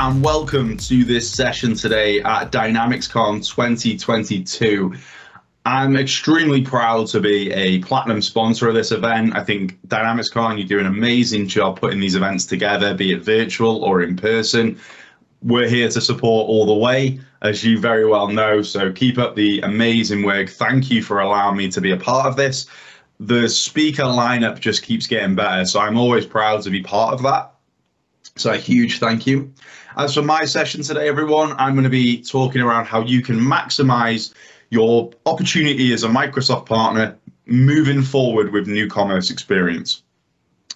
and welcome to this session today at DynamicsCon 2022. I'm extremely proud to be a platinum sponsor of this event. I think DynamicsCon, you do an amazing job putting these events together, be it virtual or in person. We're here to support all the way, as you very well know, so keep up the amazing work. Thank you for allowing me to be a part of this. The speaker lineup just keeps getting better, so I'm always proud to be part of that. So a huge thank you. As for my session today, everyone, I'm going to be talking around how you can maximize your opportunity as a Microsoft partner moving forward with new commerce experience.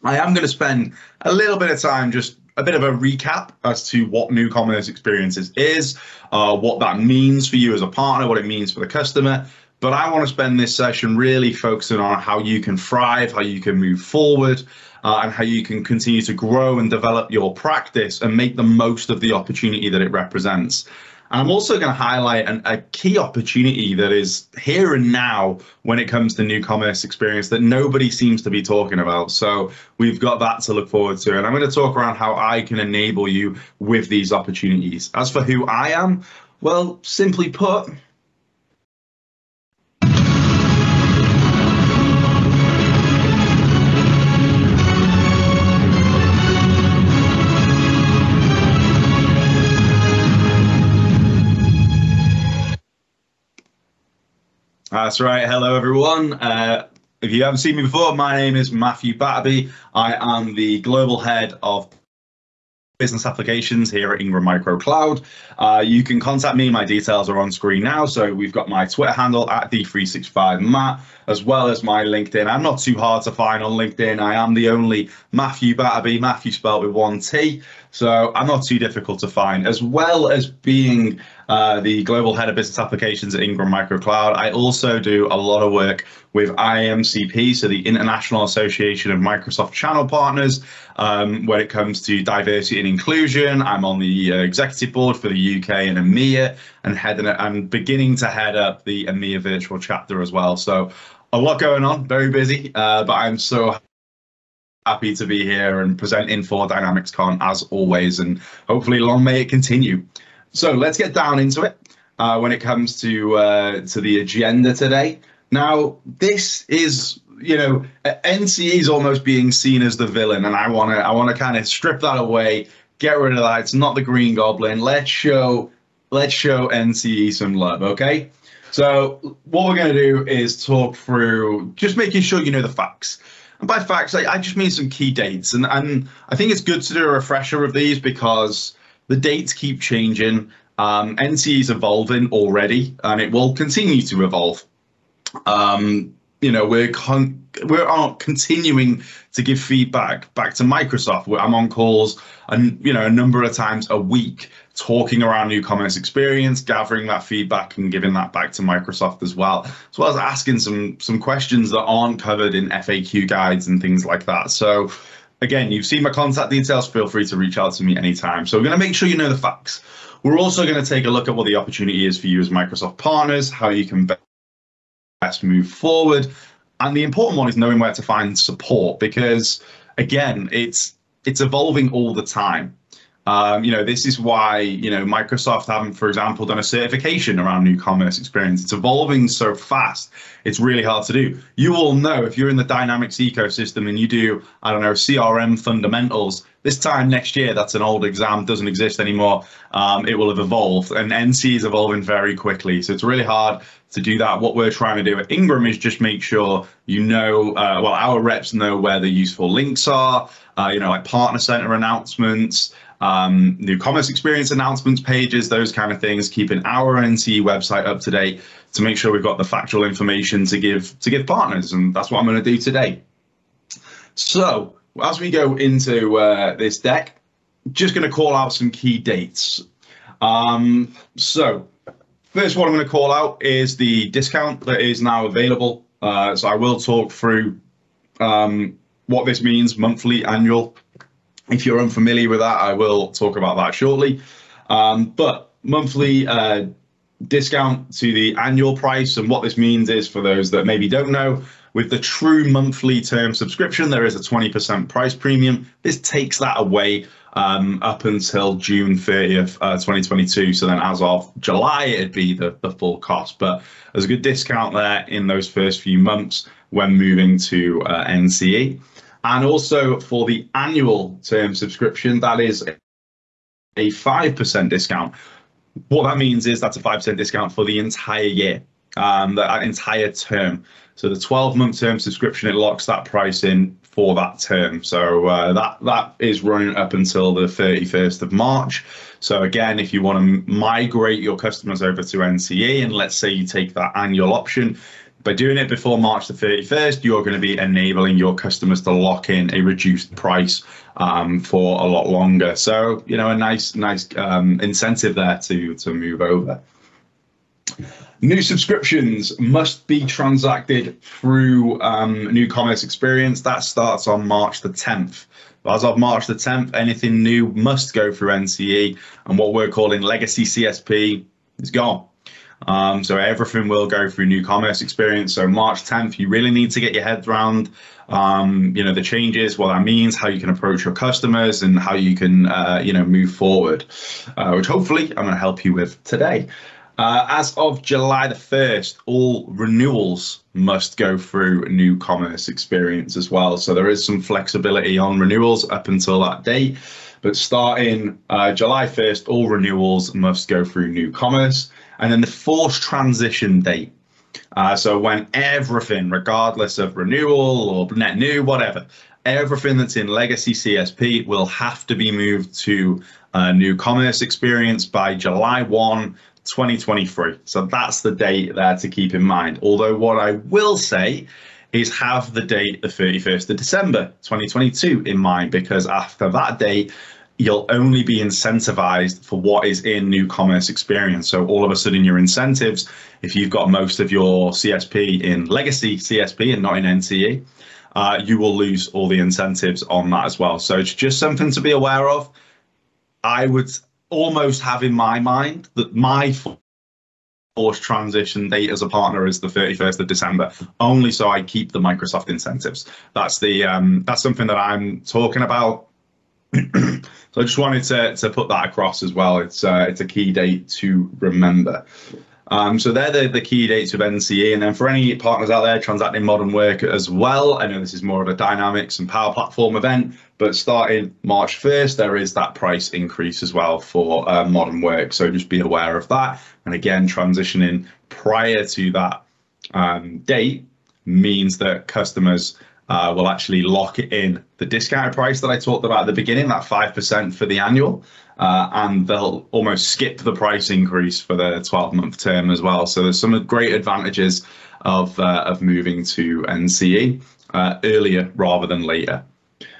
I am going to spend a little bit of time, just a bit of a recap as to what new commerce experiences is, what that means for you as a partner, what it means for the customer. But I want to spend this session really focusing on how you can thrive, how you can move forward, and how you can continue to grow and develop your practice and make the most of the opportunity that it represents. And I'm also going to highlight a key opportunity that is here and now when it comes to new commerce experience that nobody seems to be talking about. So we've got that to look forward to. And I'm going to talk around how I can enable you with these opportunities. As for who I am, well, simply put, that's right. Hello, everyone. If you haven't seen me before, my name is Matthew Batterby. I am the global head of business applications here at Ingram Micro Cloud. You can contact me. My details are on screen now. So we've got my Twitter handle at D365Matt, as well as my LinkedIn. I'm not too hard to find on LinkedIn. I am the only Matthew Batterby, Matthew spelled with one T. So I'm not too difficult to find, as well as being the global head of business applications at Ingram Micro Cloud. I also do a lot of work with IMCP, so the International Association of Microsoft Channel Partners, when it comes to diversity and inclusion. I'm on the executive board for the UK and EMEA, and beginning to head up the EMEA virtual chapter as well. So a lot going on, very busy, but I'm so happy to be here and presenting for DynamicsCon as always, and hopefully long may it continue. So let's get down into it when it comes to the agenda today. Now, this is, NCE is almost being seen as the villain, and I want to kind of strip that away, get rid of that. It's not the Green Goblin. Let's show NCE some love, okay? So what we're going to do is talk through just making sure you know the facts. And by facts, I just mean some key dates, and I think it's good to do a refresher of these because the dates keep changing. NCE is evolving already, and it will continue to evolve. We're continuing to give feedback back to Microsoft. I'm on calls, and a number of times a week, talking around new commerce experience, gathering that feedback and giving that back to Microsoft as well as asking some questions that aren't covered in FAQ guides and things like that. So again, you've seen my contact details. Feel free to reach out to me anytime. So we're going to make sure you know the facts. We're also going to take a look at what the opportunity is for you as Microsoft partners, how you can best move forward. And the important one is knowing where to find support, because again, it's evolving all the time. This is why, Microsoft haven't, for example, done a certification around new commerce experience. It's evolving so fast, it's really hard to do. You all know, if you're in the Dynamics ecosystem and you do, CRM fundamentals, this time next year, that's an old exam, doesn't exist anymore. It will have evolved, and NCE is evolving very quickly. So it's really hard to do that. What we're trying to do at Ingram is just make sure our reps know where the useful links are, like partner center announcements, new commerce experience announcements pages, those kind of things, keeping our NCE website up to date to make sure we've got the factual information to give partners. And that's what I'm going to do today. So as we go into this deck, just going to call out some key dates. So first one I'm going to call out is the discount that is now available. So I will talk through what this means, monthly, annual. If you're unfamiliar with that, I will talk about that shortly. But monthly discount to the annual price, and what this means is, for those that maybe don't know, with the true monthly term subscription, there is a 20% price premium. This takes that away. up until June 30th, 2022. So then as of July, it'd be the full cost. But there's a good discount there in those first few months when moving to NCE. And also for the annual term subscription, that is a 5% discount. What that means is that's a 5% discount for the entire year, that entire term. So the 12-month term subscription, it locks that price in for that term. So that is running up until the 31st of March. So again, if you want to migrate your customers over to NCE, and let's say you take that annual option, by doing it before March the 31st, you're going to be enabling your customers to lock in a reduced price for a lot longer. So, you know, a nice incentive there to move over. New subscriptions must be transacted through New Commerce Experience. That starts on March the 10th. As of March the 10th, anything new must go through NCE, and what we're calling legacy CSP is gone. So everything will go through New Commerce Experience. So March 10th, you really need to get your head around, you know, the changes, what that means, how you can approach your customers, and how you can, you know, move forward, which hopefully I'm going to help you with today. As of July the 1st, all renewals must go through New Commerce Experience as well. So there is some flexibility on renewals up until that date. But starting July 1st, all renewals must go through New Commerce. And then the forced transition date. So when everything, regardless of renewal or net new, whatever, everything that's in legacy CSP will have to be moved to New Commerce Experience by July 1, 2023. So that's the date there to keep in mind. Although what I will say is have the date the 31st of December 2022 in mind, because after that date, you'll only be incentivized for what is in New Commerce Experience. So all of a sudden your incentives, if you've got most of your CSP in legacy CSP and not in NCE, you will lose all the incentives on that as well. So it's just something to be aware of. I would almost have in my mind that my forced transition date as a partner is the 31st of December, only so I keep the Microsoft incentives. That's something that I'm talking about. So I just wanted to put that across as well. It's a key date to remember. So they're the key dates of NCE. And then for any partners out there transacting modern work as well, I know this is more of a Dynamics and Power Platform event, but starting March 1st, there is that price increase as well for modern work. So just be aware of that. And again, transitioning prior to that date means that customers will actually lock it in the discounted price that I talked about at the beginning, that 5% for the annual, and they'll almost skip the price increase for the 12-month term as well. So there's some great advantages of moving to NCE earlier rather than later.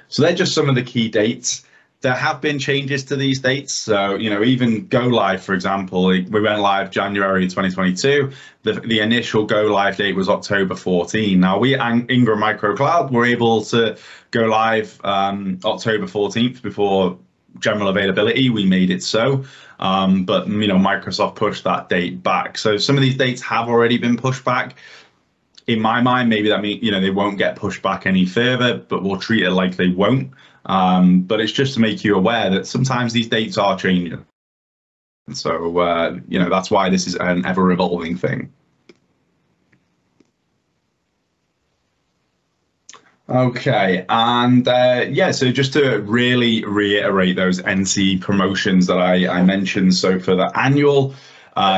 So they're just some of the key dates. There have been changes to these dates. So, you know, even go live, for example, we went live January 2022. The initial go live date was October 14. Now we at Ingram Micro Cloud were able to go live October 14th before general availability. We made it so, but, you know, Microsoft pushed that date back. So some of these dates have already been pushed back. In my mind, maybe that means, you know, they won't get pushed back any further, but we'll treat it like they won't. But it's just to make you aware that sometimes these dates are changing. So, you know, that's why this is an ever evolving thing. Okay, and yeah, so just to really reiterate those NCE promotions that I mentioned. So for the annual,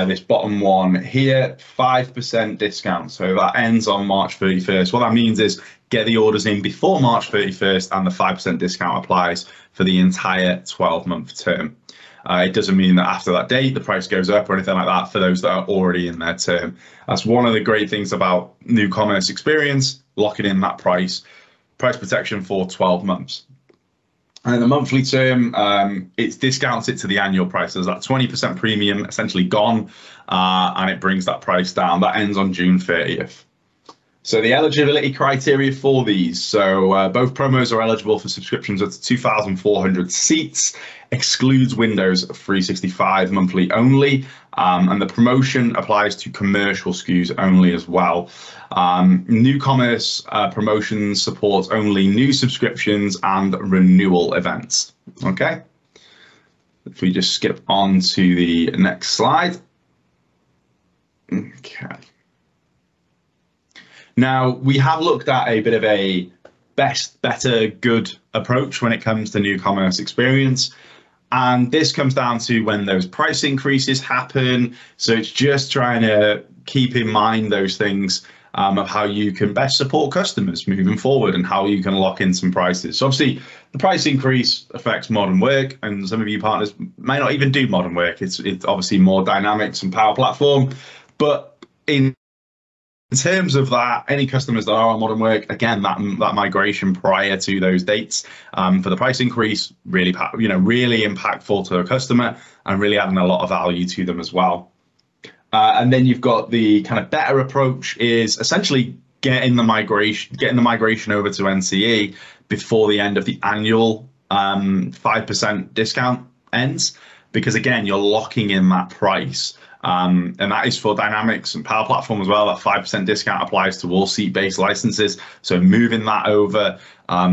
this bottom one here, 5% discount. So that ends on March 31st. What that means is get the orders in before March 31st and the 5% discount applies for the entire 12-month term. It doesn't mean that after that date, the price goes up or anything like that for those that are already in their term. That's one of the great things about New Commerce Experience, locking in that price protection for 12 months. And in the monthly term, it's discounted to the annual price. There's that 20% premium essentially gone, and it brings that price down. That ends on June 30th. So the eligibility criteria for these. So both promos are eligible for subscriptions up to 2,400 seats, excludes Windows 365 monthly only, and the promotion applies to commercial SKUs only as well. New commerce promotions supports only new subscriptions and renewal events. Okay. If we just skip on to the next slide. Okay. Now, we have looked at a bit of a best, better, good approach when it comes to new commerce experience. And this comes down to when those price increases happen. So it's just trying to keep in mind those things of how you can best support customers moving forward and how you can lock in some prices. So obviously, the price increase affects modern work, and some of you partners may not even do modern work. It's obviously more Dynamics and Power Platform. But in terms of that, any customers that are on modern work, again, that migration prior to those dates for the price increase, really impactful to a customer and really adding a lot of value to them as well. And then you've got the kind of better approach is essentially getting the migration over to NCE before the end of the annual 5% discount ends, because again, you're locking in that price. And that is for Dynamics and Power Platform as well. That 5% discount applies to all seat-based licenses. So moving that over,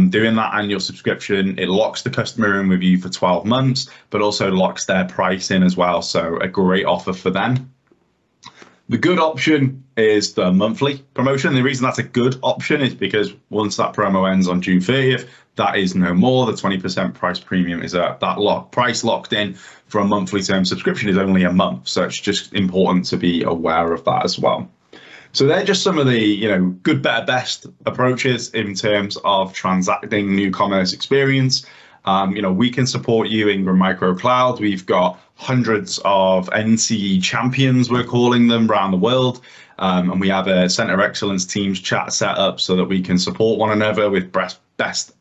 doing that annual subscription, it locks the customer in with you for 12 months, but also locks their price in as well. So a great offer for them. The good option is the monthly promotion. The reason that's a good option is because once that promo ends on June 30th, that is no more. The 20% price premium is that price locked in for a monthly term subscription is only a month. So it's just important to be aware of that as well. So they're just some of the good, better, best approaches in terms of transacting new commerce experience. We can support you, Ingram Micro Cloud. We've got hundreds of NCE champions, we're calling them, around the world. And we have a Center of Excellence Teams chat set up so that we can support one another with best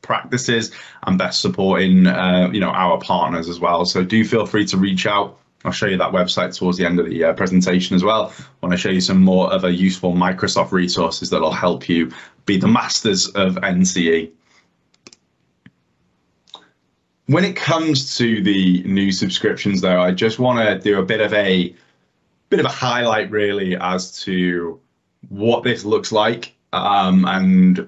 practices and best supporting our partners as well. So do feel free to reach out. I'll show you that website towards the end of the presentation as well. I want to show you some more other useful Microsoft resources that will help you be the masters of NCE. When it comes to the new subscriptions, though, I just want to do a bit of a highlight really as to what this looks like. And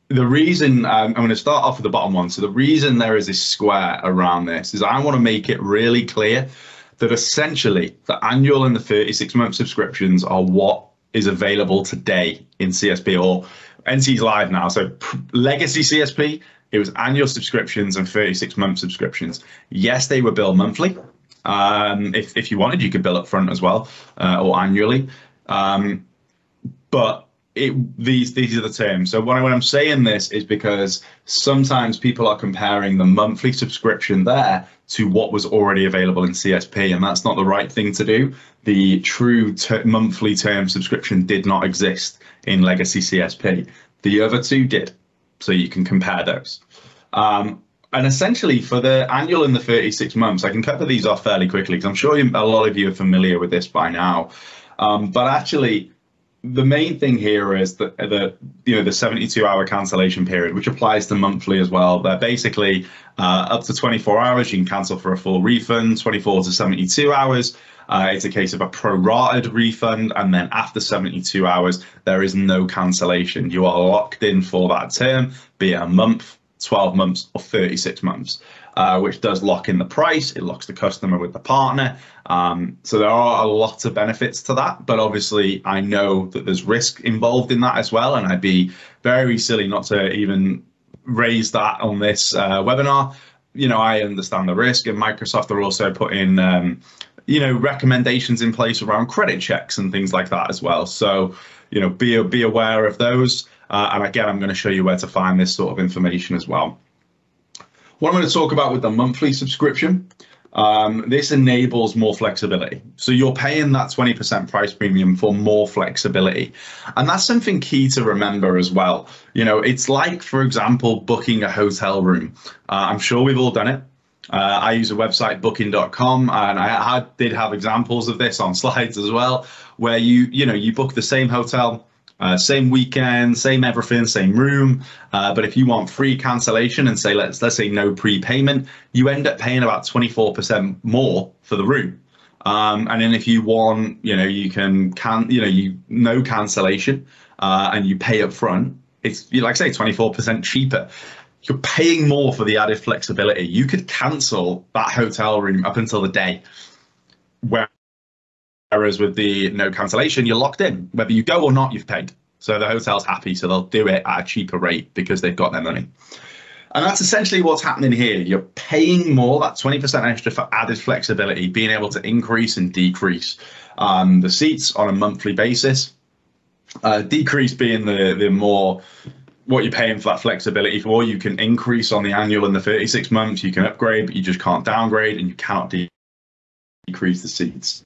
the reason I'm going to start off with the bottom one. So the reason there is this square around this is I want to make it really clear that essentially the annual and the 36-month subscriptions are what is available today in CSP, or NCE's live now. So legacy CSP, it was annual subscriptions and 36-month subscriptions. Yes, they were billed monthly. If you wanted, you could bill up front as well, or annually. But these are the terms. So when I'm saying this is because sometimes people are comparing the monthly subscription there to what was already available in CSP, and that's not the right thing to do. The true monthly term subscription did not exist in legacy CSP. The other two did. So you can compare those. And essentially for the annual and the 36 months, I can cover these off fairly quickly because I'm sure a lot of you are familiar with this by now. But actually, the main thing here is that the 72-hour cancellation period, which applies to monthly as well. They're basically up to 24 hours, you can cancel for a full refund. 24 to 72 hours, it's a case of a prorated refund, and then after 72 hours, there is no cancellation. You are locked in for that term, be it a month, 12 months, or 36 months. Which does lock in the price. It locks the customer with the partner. So there are a lot of benefits to that, but obviously I know that there's risk involved in that as well, and I'd be very silly not to even raise that on this webinar. I understand the risk, and Microsoft are also putting recommendations in place around credit checks and things like that as well. So be aware of those. And again, I'm going to show you where to find this sort of information as well. What I'm going to talk about with the monthly subscription, this enables more flexibility. So you're paying that 20% price premium for more flexibility. And that's something key to remember as well. It's like, for example, booking a hotel room. I'm sure we've all done it. I use a website, booking.com, and I did have examples of this on slides as well, where you book the same hotel Same weekend, same everything, same room. But if you want free cancellation and say, let's say no prepayment, you end up paying about 24% more for the room. And then if you want, no cancellation, and you pay up front, it's, like I say, 24% cheaper. You're paying more for the added flexibility. You could cancel that hotel room up until the day. Whereas with the no cancellation, you're locked in. Whether you go or not, you've paid. So the hotel's happy, so they'll do it at a cheaper rate because they've got their money. And that's essentially what's happening here. You're paying more, that 20% extra, for added flexibility, being able to increase and decrease the seats on a monthly basis. Decrease being the more what you're paying for that flexibility for. You can increase on the annual and the 36 months. You can upgrade, but you just can't downgrade, and you cannot decrease the seats.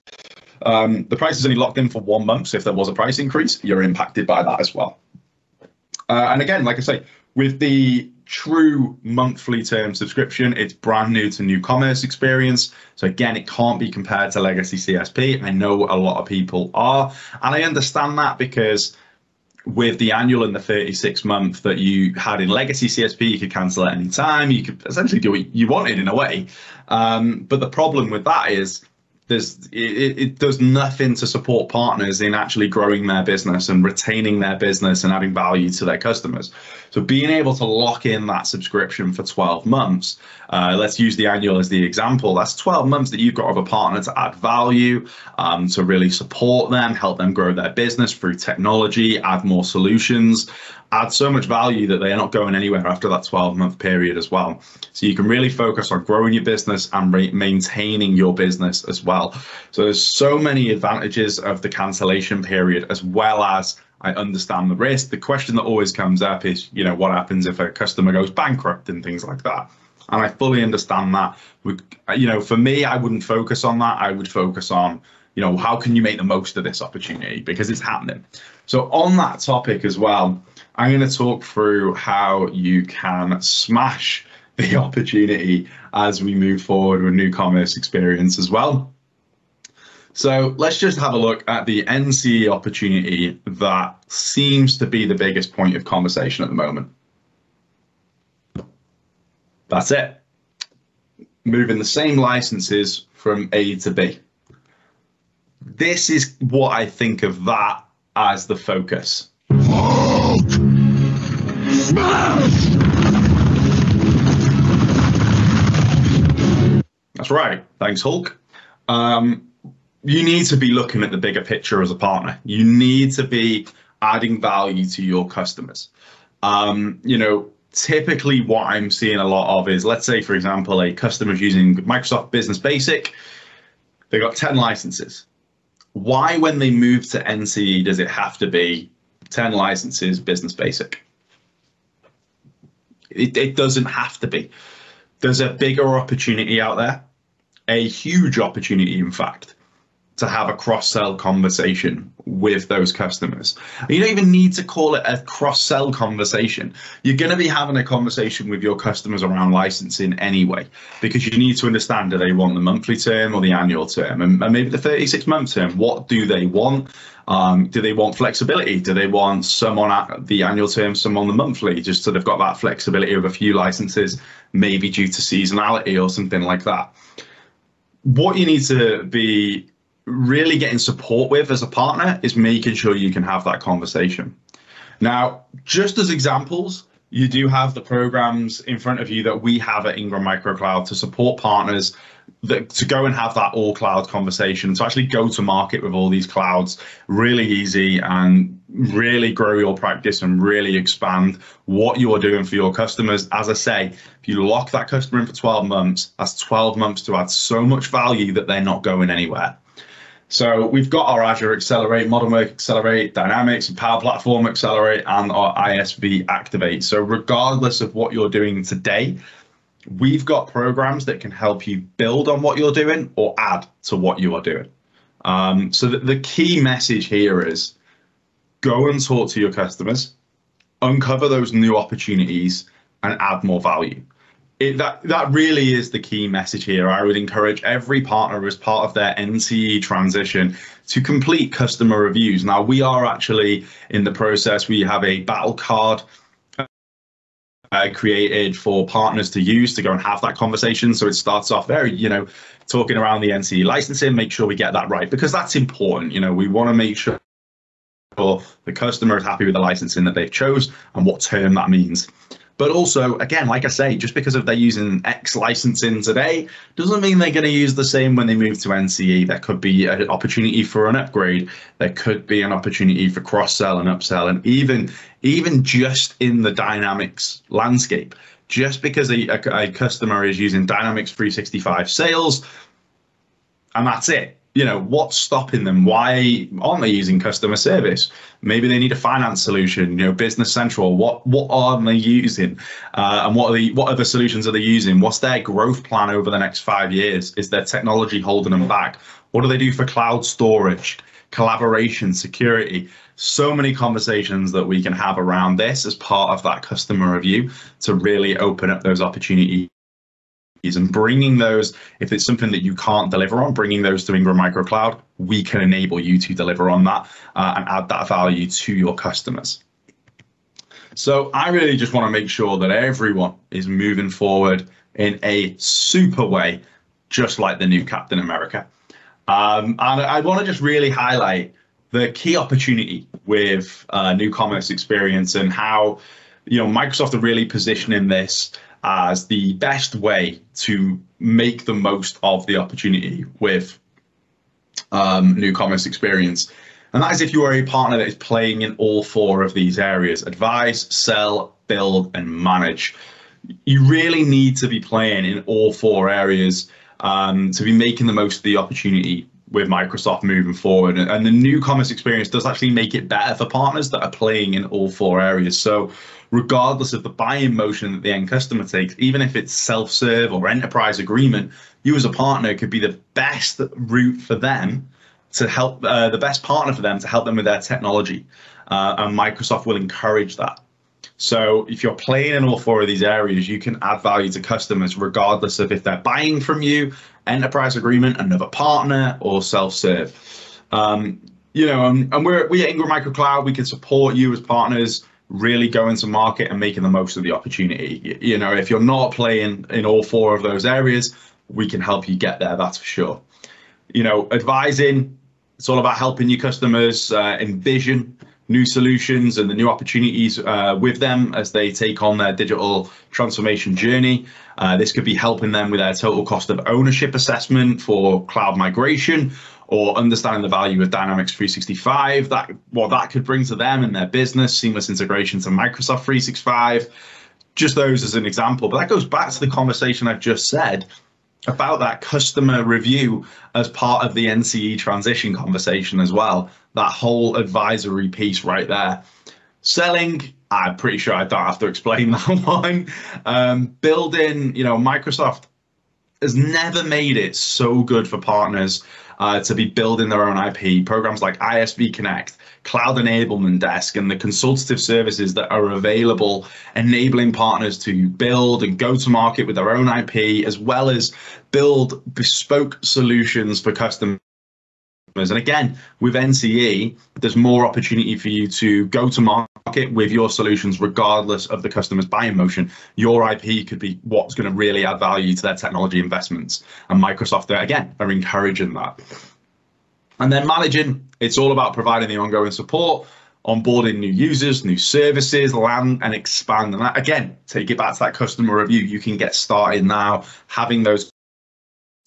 The price is only locked in for 1 month, so if there was a price increase, you're impacted by that as well. And again, like I say, with the true monthly term subscription, it's brand new to new commerce experience. So again, it can't be compared to legacy CSP. I know a lot of people are, and I understand that, because with the annual and the 36 month that you had in legacy CSP, you could cancel at any time. You could essentially do what you wanted in a way. But the problem with that is it does nothing to support partners in actually growing their business and retaining their business and adding value to their customers. So being able to lock in that subscription for 12 months, let's use the annual as the example, that's 12 months that you've got with a partner to add value, to really support them, help them grow their business through technology, add more solutions, add so much value that they are not going anywhere after that 12-month period as well. So you can really focus on growing your business and maintaining your business as well. So there's so many advantages of the cancellation period, as well as I understand the risk. The question that always comes up is, what happens if a customer goes bankrupt and things like that? And I fully understand that. For me, I wouldn't focus on that. I would focus on, how can you make the most of this opportunity, because it's happening. So on that topic as well, I'm going to talk through how you can smash the opportunity as we move forward with new commerce experience as well. So let's just have a look at the NCE opportunity that seems to be the biggest point of conversation at the moment. That's it. Moving the same licenses from A to B. This is what I think of that as the focus. Hulk! Smash! That's right. Thanks, Hulk. You need to be looking at the bigger picture as a partner. You need to be adding value to your customers. Typically what I'm seeing a lot of is, let's say, for example, a customer's using Microsoft Business Basic. They've got 10 licenses. Why, when they move to NCE, does it have to be 10 licenses Business Basic? It doesn't have to be. There's a bigger opportunity out there, a huge opportunity, in fact, to have a cross-sell conversation with those customers. You don't even need to call it a cross-sell conversation. You're going to be having a conversation with your customers around licensing anyway, because you need to understand, do they want the monthly term or the annual term? And maybe the 36-month term, what do they want? Do they want flexibility? Do they want some on the annual term, some on the monthly, just so they've got that flexibility of a few licenses, maybe due to seasonality or something like that? What you need to be really getting support with as a partner is making sure you can have that conversation. Now, just as examples, you do have the programs in front of you that we have at Ingram Micro Cloud to support partners to go and have that all cloud conversation, to actually go to market with all these clouds really easy and really grow your practice and really expand what you are doing for your customers. As I say, if you lock that customer in for 12 months, that's 12 months to add so much value that they're not going anywhere. So we've got our Azure Accelerate, Modern Work Accelerate, Dynamics and Power Platform Accelerate, and our ISV Activate. So regardless of what you're doing today, we've got programs that can help you build on what you're doing or add to what you are doing. So the key message here is go and talk to your customers, uncover those new opportunities, and add more value. That really is the key message here. I would encourage every partner as part of their NCE transition to complete customer reviews. Now, we are actually in the process. We have a battle card created for partners to use to go and have that conversation. So it starts off very, talking around the NCE licensing, make sure we get that right, because that's important. We want to make sure the customer is happy with the licensing that they've chose and what term that means. But also, again, like I say, just because if they're using X licensing today, doesn't mean they're going to use the same when they move to NCE. There could be an opportunity for an upgrade. There could be an opportunity for cross-sell and upsell. And even just in the Dynamics landscape, just because a customer is using Dynamics 365 sales, and that's it. What's stopping them? Why aren't they using customer service? Maybe they need a finance solution, Business Central. What are they using? And what other solutions are they using? What's their growth plan over the next 5 years? Is their technology holding them back? What do they do for cloud storage, collaboration, security? So many conversations that we can have around this as part of that customer review to really open up those opportunities. And bringing those, if it's something that you can't deliver on, bringing those to Ingram Micro Cloud, we can enable you to deliver on that and add that value to your customers. So I really just want to make sure that everyone is moving forward in a super way, just like the new Captain America. And I want to just really highlight the key opportunity with new commerce experience and how Microsoft are really positioning this as the best way to make the most of the opportunity with new commerce experience. And that is if you are a partner that is playing in all 4 of these areas: advise, sell, build, and manage. You really need to be playing in all 4 areas to be making the most of the opportunity with Microsoft moving forward. And the new commerce experience does actually make it better for partners that are playing in all 4 areas. So regardless of the buying motion that the end customer takes, even if it's self-serve or enterprise agreement, you as a partner could be the best route for them to help, the best partner for them to help them with their technology. And Microsoft will encourage that. So if you're playing in all 4 of these areas, you can add value to customers regardless of if they're buying from you, enterprise agreement, another partner, or self-serve. And we at Ingram Micro Cloud, we can support you as partners really going to market and making the most of the opportunity. If you're not playing in all 4 of those areas, we can help you get there, that's for sure. Advising, it's all about helping your customers envision new solutions and the new opportunities with them as they take on their digital transformation journey. This could be helping them with their total cost of ownership assessment for cloud migration, or understanding the value of Dynamics 365, what that could bring to them and their business, seamless integration to Microsoft 365, just those as an example. But that goes back to the conversation I've just said about that customer review as part of the NCE transition conversation as well, that whole advisory piece right there. Selling, I'm pretty sure I don't have to explain that one. Building, Microsoft has never made it so good for partners to be building their own IP. Programs like ISV Connect, Cloud Enablement Desk, and the consultative services that are available, enabling partners to build and go to market with their own IP, as well as build bespoke solutions for customers. And again, with NCE, there's more opportunity for you to go to market with your solutions regardless of the customer's buying motion. Your IP could be what's going to really add value to their technology investments. And Microsoft, again, are encouraging that. And then managing, it's all about providing the ongoing support, onboarding new users, new services, land and expand. And that, again, take it back to that customer review. You can get started now, having those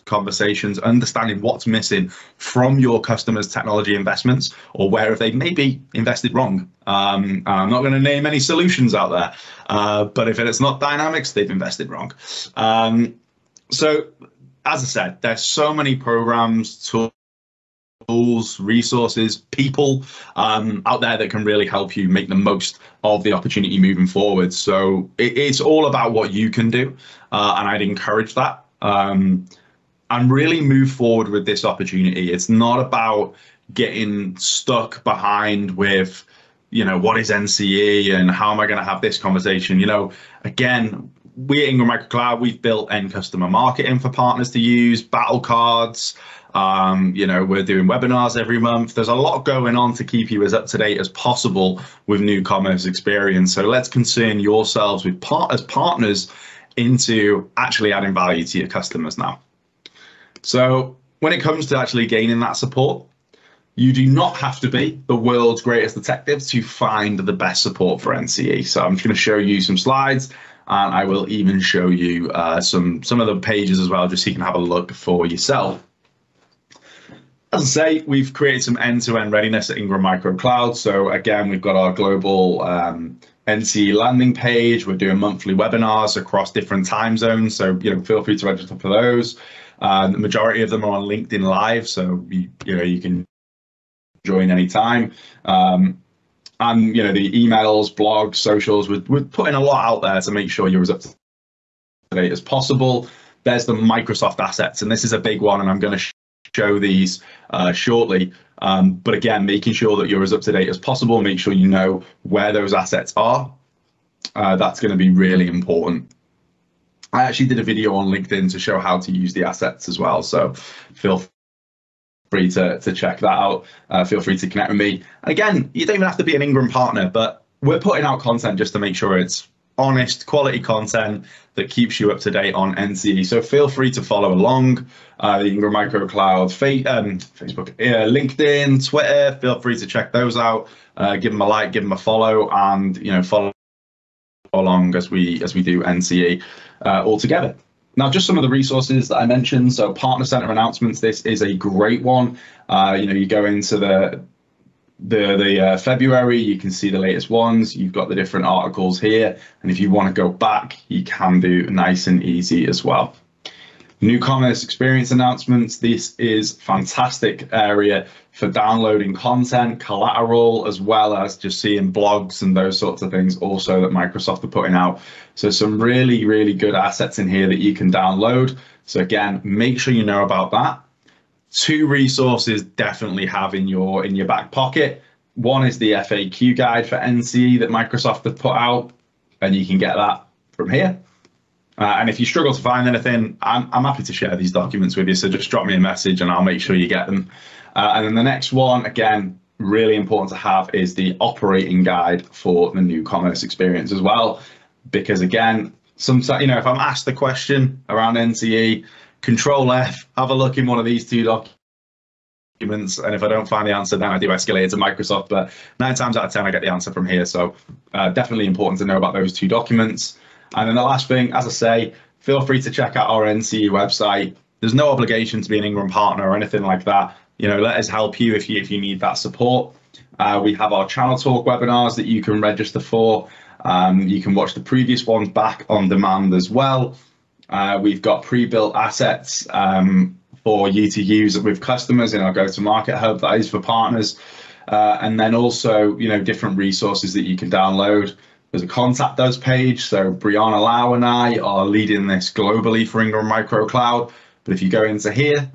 conversations, understanding what's missing from your customers' technology investments, or where have they maybe invested wrong. I'm not going to name any solutions out there, but if it's not Dynamics, they've invested wrong. So as I said, there's so many programs, tools, resources, people out there that can really help you make the most of the opportunity moving forward. So it's all about what you can do, and I'd encourage that. And really move forward with this opportunity. It's not about getting stuck behind with, what is NCE and how am I going to have this conversation? Again, we at Ingram Micro Cloud, we've built end customer marketing for partners to use, battle cards. We're doing webinars every month. There's a lot going on to keep you as up to date as possible with new commerce experience. So let's concern yourselves with as partners into actually adding value to your customers now. So when it comes to actually gaining that support, you do not have to be the world's greatest detective to find the best support for NCE. So I'm just going to show you some slides, and I will even show you some of the pages as well, just so you can have a look for yourself. As I say, we've created some end-to-end readiness at Ingram Micro Cloud. So again, we've got our global NCE landing page. We're doing monthly webinars across different time zones. So feel free to register for those. The majority of them are on LinkedIn Live, so you can join anytime. And the emails, blogs, socials, we're putting a lot out there to make sure you're as up to date as possible. There's the Microsoft assets, and this is a big one, and I'm going to show these shortly. But again, making sure that you're as up to date as possible, make sure you know where those assets are. That's going to be really important. I actually did a video on LinkedIn to show how to use the assets as well, so feel free to check that out. Feel free to connect with me. And again, you don't even have to be an Ingram partner, but we're putting out content just to make sure it's honest, quality content that keeps you up to date on NCE. So feel free to follow along. The Ingram Micro Cloud Facebook, LinkedIn, Twitter. Feel free to check those out. Give them a like, give them a follow, and follow along as we do NCE all together. Now, just some of the resources that I mentioned. So Partner Center announcements, this is a great one. You go into the February, you can see the latest ones. You've got the different articles here. And if you want to go back, you can do nice and easy as well. New commerce experience announcements. This is fantastic area for downloading content, collateral, as well as just seeing blogs and those sorts of things also that Microsoft are putting out. So some really, really good assets in here that you can download. So again, make sure you know about that. Two resources definitely have in your back pocket. One is the FAQ guide for NCE that Microsoft have put out, and you can get that from here. And if you struggle to find anything, I'm happy to share these documents with you. So just drop me a message and I'll make sure you get them. And then the next one, again, really important to have, is the operating guide for the new commerce experience as well. Because again, sometimes, if I'm asked the question around NCE, Control F, have a look in one of these two documents. And if I don't find the answer, then I do escalate it to Microsoft. But 9 times out of 10, I get the answer from here. So definitely important to know about those two documents. And then the last thing, as I say, feel free to check out our NCE website. There's no obligation to be an Ingram partner or anything like that. Let us help you if you need that support. We have our Channel Talk webinars that you can register for. You can watch the previous ones back on demand as well. We've got pre-built assets for you to use with customers in our go-to-market hub that is for partners. And then also, different resources that you can download. There's a contact us page. So Brianna Lau and I are leading this globally for Ingram Micro Cloud. But if you go into here,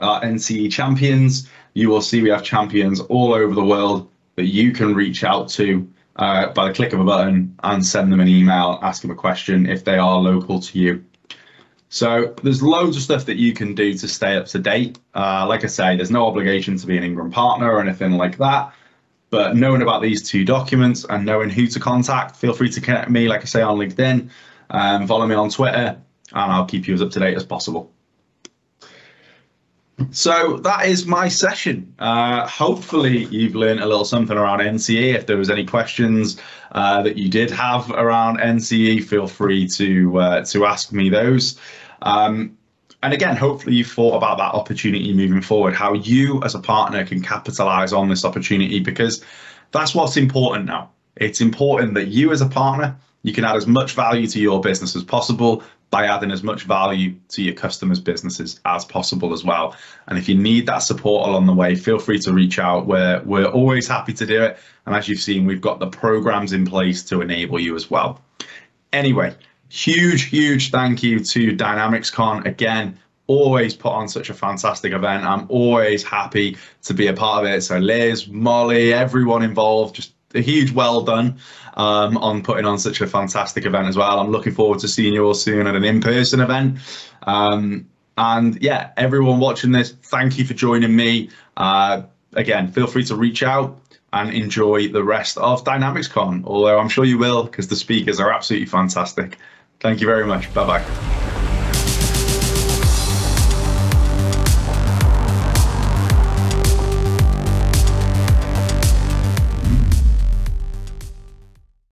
NCE champions, you will see we have champions all over the world that you can reach out to by the click of a button and send them an email, ask them a question if they are local to you. So there's loads of stuff that you can do to stay up to date. Like I say, there's no obligation to be an Ingram partner or anything like that. But knowing about these two documents and knowing who to contact, feel free to connect me, like I say, on LinkedIn, follow me on Twitter, and I'll keep you as up to date as possible. So that is my session. Hopefully you've learned a little something around NCE. If there was any questions that you did have around NCE, feel free to ask me those. And again, hopefully you thought about that opportunity moving forward, how you as a partner can capitalize on this opportunity, because that's what's important now. It's important that you as a partner, you can add as much value to your business as possible by adding as much value to your customers' businesses as possible as well. And if you need that support along the way, feel free to reach out. We're always happy to do it. And as you've seen, we've got the programs in place to enable you as well. Anyway, huge thank you to DynamicsCon. Again, always put on such a fantastic event. I'm always happy to be a part of it. So Liz, Molly, everyone involved, just a huge well done on putting on such a fantastic event as well. I'm looking forward to seeing you all soon at an in-person event. And yeah, everyone watching this, thank you for joining me. Again, feel free to reach out and enjoy the rest of DynamicsCon, although I'm sure you will, because the speakers are absolutely fantastic. Thank you very much. Bye-bye.